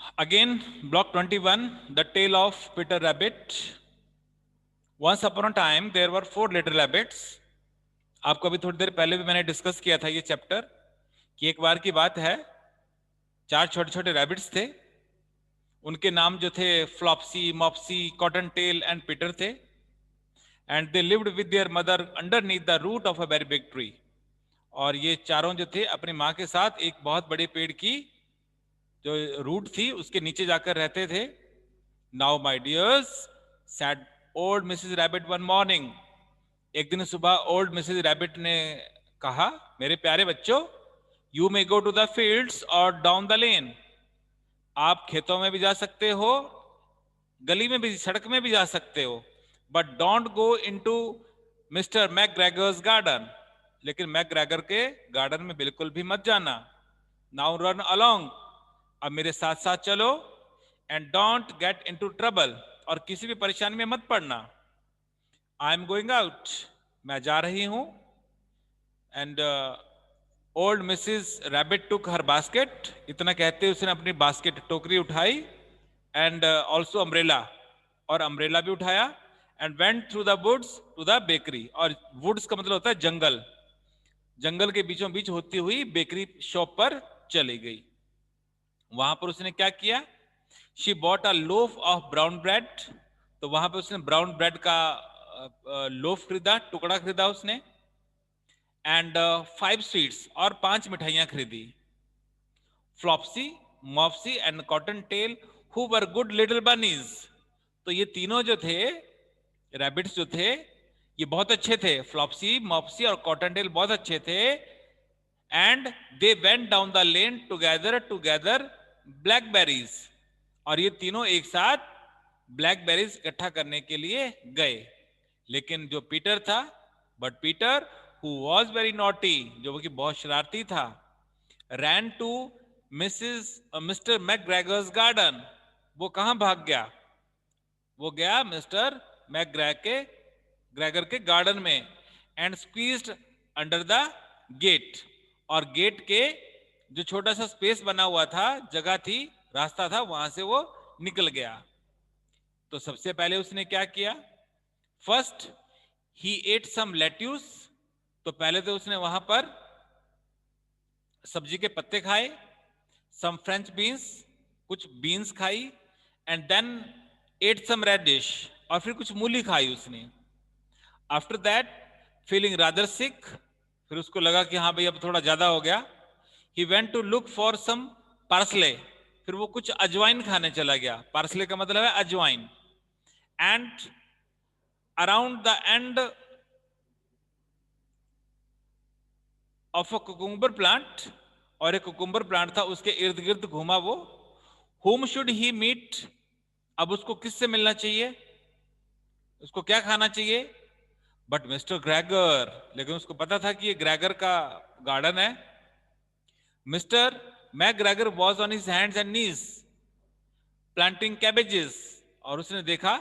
Again, block 21, the tale of Peter Rabbit. Once upon a time, there were 4 little rabbits. आपको अभी थोड़ी देर पहले भी मैंने डिस्कस किया था ये चैप्टर कि एक बार की बात है, 4 छोटे छोटे रैबिट्स थे. उनके नाम जो थे Flopsy, Mopsy, Cottontail and Peter थे. And they lived with their mother underneath the root of a very big tree. और ये चारों जो थे अपनी माँ के साथ एक बहुत बड़े पेड़ की जो रूट थी उसके नीचे जाकर रहते थे. Now my dears, sad old Mrs rabbit one morning. एक दिन सुबह ओल्ड मिसेस रैबिट ने कहा, मेरे प्यारे बच्चों, you may go to the fields और डाउन द लेन. आप खेतों में भी जा सकते हो, गली में भी, सड़क में भी जा सकते हो, but don't go into Mister McGregor's garden. लेकिन मैकग्रेगर के गार्डन में बिल्कुल भी मत जाना. नाउ रन अलोंग, अब मेरे साथ साथ चलो. And don't get into trouble, और किसी भी परेशानी में मत पड़ना. आई एम गोइंग आउट, मैं जा रही हूं. And old Mrs Rabbit took her basket. इतना कहते उसने अपनी बास्केट, टोकरी उठाई. एंड ऑल्सो अम्ब्रेला, और अम्ब्रेला भी उठाया. And went through the woods to the bakery. और वुड्स का मतलब होता है जंगल. जंगल के बीचों बीच होती हुई बेकरी शॉप पर चली गई. वहां पर उसने क्या किया? She bought a loaf of brown bread. तो वहां पर उसने ब्राउन ब्रेड का लोफ खरीदा, टुकड़ा खरीदा उसने. एंड 5 स्वीट्स, और 5 मिठाइयां खरीदी. Flopsy, Mopsy and Cottontail who were good little bunnies. तो ये तीनों जो थे रैबिट्स जो थे ये बहुत अच्छे थे. फ्लॉप्सी, मॉप्सी और कॉटन टेल बहुत अच्छे थे. And they went down the lane together blackberries. और ये तीनों एक साथ ब्लैकबेरीज इकट्ठा करने के लिए गए. लेकिन जो पीटर था, but Peter who was very naughty, जो कि बहुत शरारती था, ran to Mr McGregor's garden. वो कहां भाग गया? वो गया मिस्टर मैकग्रेगर के गार्डन में. And squeezed under the gate. और गेट के जो छोटा सा स्पेस बना हुआ था, जगह थी, रास्ता था, वहां से वो निकल गया. तो सबसे पहले उसने क्या किया? First he ate some lettuce. तो पहले तो उसने वहां पर सब्जी के पत्ते खाए. सम फ्रेंच बीन्स, कुछ बीन्स खाई. And then ate some radish, और फिर कुछ मूली खाई उसने. After that, feeling rather sick, फिर उसको लगा कि हाँ भाई अब थोड़ा ज्यादा हो गया. He went to look for some parsley. फिर वो कुछ अजवाइन खाने चला गया. पार्सले का मतलब है अजवाइन. And around the end of a cucumber plant, और एक कुकुम्बर प्लांट था, उसके इर्द गिर्द घूमा वो. Whom should he meet. अब उसको किससे मिलना चाहिए? उसको क्या खाना चाहिए? But Mr Gregor. लेकिन उसको पता था कि ये ग्रेगर का गार्डन है. Mister McGregor was on his hands and knees planting cabbages. और उसने देखा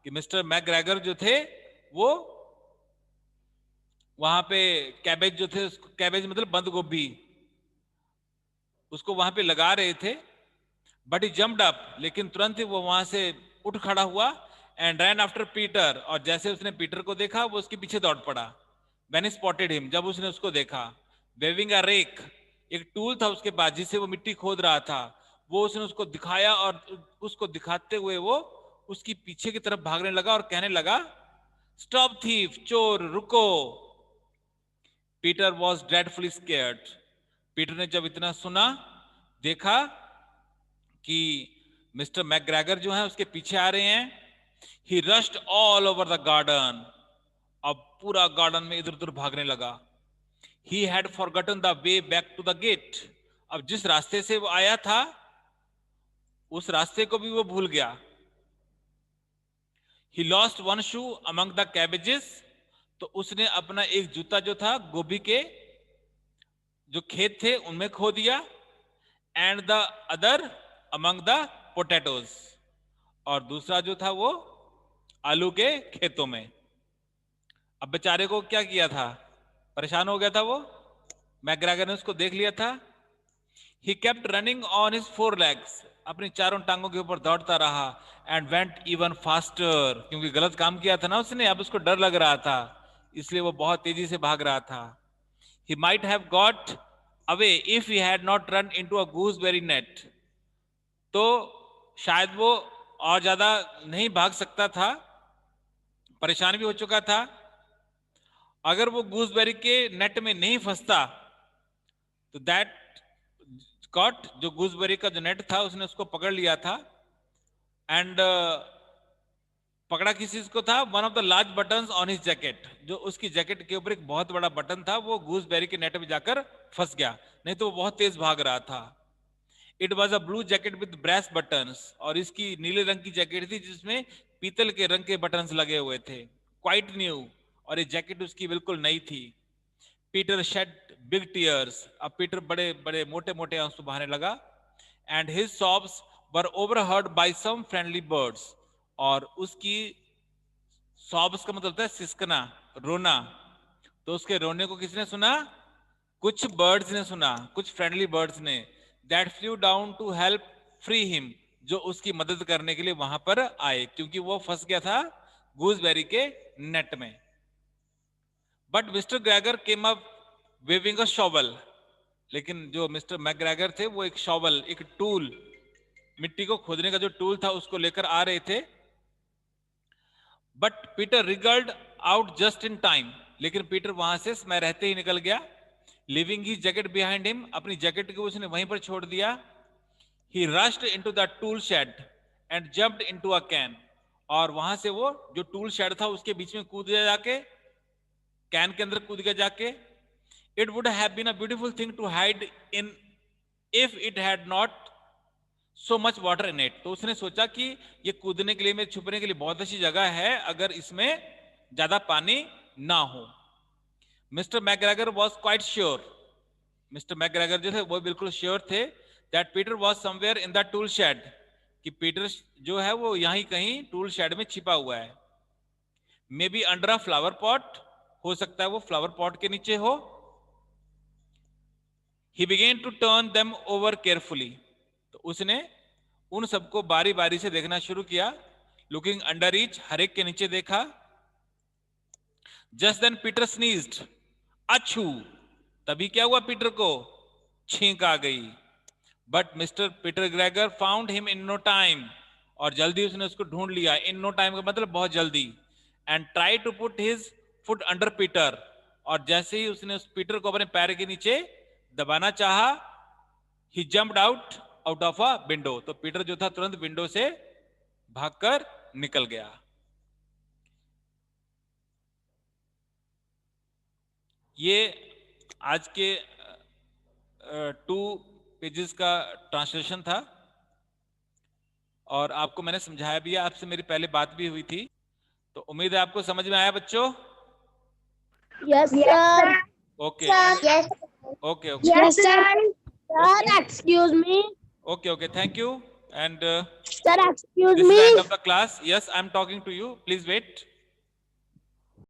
कि मिस्टर मैकग्रेगर जो थे वो वहां पे कैबेज जो थे, कैबेज मतलब बंद गोभी, उसको वहां पे लगा रहे थे. बट ही जम्प्ड अप, लेकिन तुरंत ही वो वहां से उठ खड़ा हुआ. And ran after Peter. और जैसे उसने पीटर को देखा, वो उसके पीछे दौड़ पड़ा. व्हेन स्पॉटेड हिम, जब उसने उसको देखा. वेविंग अ रेक, एक टूल था उसके पास जिससे वो मिट्टी खोद रहा था. वो उसने उसको दिखाया, और उसको दिखाते हुए वो उसकी पीछे की तरफ भागने लगा और कहने लगा, स्टॉप थीफ, चोर रुको. Peter was dreadfully scared. Peter ने जब इतना सुना, देखा कि मिस्टर मैकग्रेगर जो है उसके पीछे आ रहे हैं, he rushed all over the garden. अब पूरा गार्डन में इधर उधर भागने लगा. He had forgotten the way back to the gate. अब जिस रास्ते से वो आया था उस रास्ते को भी वो भूल गया. He lost one shoe among the cabbages. तो उसने अपना एक जूता जो था गोभी के जो खेत थे उनमें खो दिया. And the other among the potatoes. और दूसरा जो था वो आलू के खेतों में. अब बेचारे को क्या किया था? परेशान हो गया था वो. मैकग्रेगर ने उसको देख लिया था. He kept running on his 4 legs. अपनी चारों टांगों के ऊपर दौड़ता रहा एंड वेंट इवन फास्टर, क्योंकि गलत काम किया था ना उसने, अब उसको डर लग रहा था, इसलिए वो बहुत तेजी से भाग रहा था. He might have got away if he had not run into a gooseberry net. तो शायद वो और ज्यादा नहीं भाग सकता था, परेशान भी हो चुका था. अगर वो गूसबेरी के नेट में नहीं फंसता तो दैट कॉट, जो गूसबेरी का जो नेट था उसने उसको पकड़ लिया था. एंड पकड़ा किस चीज को था? One of the large buttons on his jacket, जो उसकी जैकेट के ऊपर एक बहुत बड़ा बटन था, वो गूसबेरी के नेट में जाकर फंस गया, नहीं तो वो बहुत तेज भाग रहा था. It was a blue jacket with brace buttons, और इसकी नीले रंग की जैकेट थी जिसमें पीतल के रंग के बटन्स लगे हुए थे. क्वाइट न्यू, और ये जैकेट उसकी बिल्कुल नई थी. पीटर शेड बिग टीयर्स, अब पीटर बड़े बड़े मोटे मोटे आंसू बहाने लगा. And his sobs were overheard by some friendly birds, और उसकी सॉब्स का मतलब होता है सिसकना, रोना, तो उसके रोने को किसने सुना? कुछ बर्ड्स ने सुना, कुछ फ्रेंडली बर्ड्स ने. That flew down to help free him, जो उसकी मदद करने के लिए वहां पर आए, क्योंकि वो फंस गया था गूसबेरी के नेट में. But Mr Gregor came up waving a shovel, लेकिन जो मिस्टर मैकग्रेगर थे वो एक शॉवल, एक टूल, मिट्टी को खोदने का जो टूल था उसको लेकर आ रहे थे. But Peter wriggled out just in time, लेकिन पीटर वहां से समय रहते ही निकल गया. Leaving his jacket behind him, अपनी जैकेट को उसने वहीं पर छोड़ दिया. He rushed into the tool shed and jumped into a can, और वहां से वो जो टूल शेड था उसके बीच में कूद गया, जाके कैन के अंदर कूद गया जाके. It would have been a beautiful thing to hide in if it had not so much water in it, तो उसने सोचा कि ये कूदने के लिए, में छुपने के लिए बहुत अच्छी जगह है अगर इसमें ज्यादा पानी ना हो. Mr McGregor was quite sure, Mr McGregor जो थे वो बिल्कुल श्योर थे that Peter was somewhere in the tool shed, कि पीटर जो है वो यहीं कहीं टूल शेड में छिपा हुआ है. Maybe under a flower pot, हो सकता है वो फ्लावर पॉट के नीचे हो. He began to turn them over carefully, तो उसने उन सबको बारी बारी से देखना शुरू किया. लुकिंग अंडर ईच, हर एक के नीचे देखा. जस्ट देन पीटर स्नीज्ड, अछू, तभी क्या हुआ? पीटर को छींक आ गई. But Mr Peter Gregor found him in no time, और जल्दी उसने उसको ढूंढ लिया. इन नो टाइम का मतलब बहुत जल्दी. And try to put his foot under Peter, और जैसे ही उसने उस पीटर को अपने पैर के नीचे दबाना चाहा, he jumped out of a window, तो पीटर जो था तुरंत विंडो से भागकर निकल गया. ये आज के 2 पेजेस का ट्रांसलेशन था, और आपको मैंने समझाया भी है, आपसे मेरी पहले बात भी हुई थी, तो उम्मीद है आपको समझ में आया बच्चों. Yes, sir. Okay Yes. Okay okay Yes, sir. Sir, excuse me. Okay okay, thank you. And Sir, excuse this is the me. end of the class. Yes, I am talking to you. Please wait.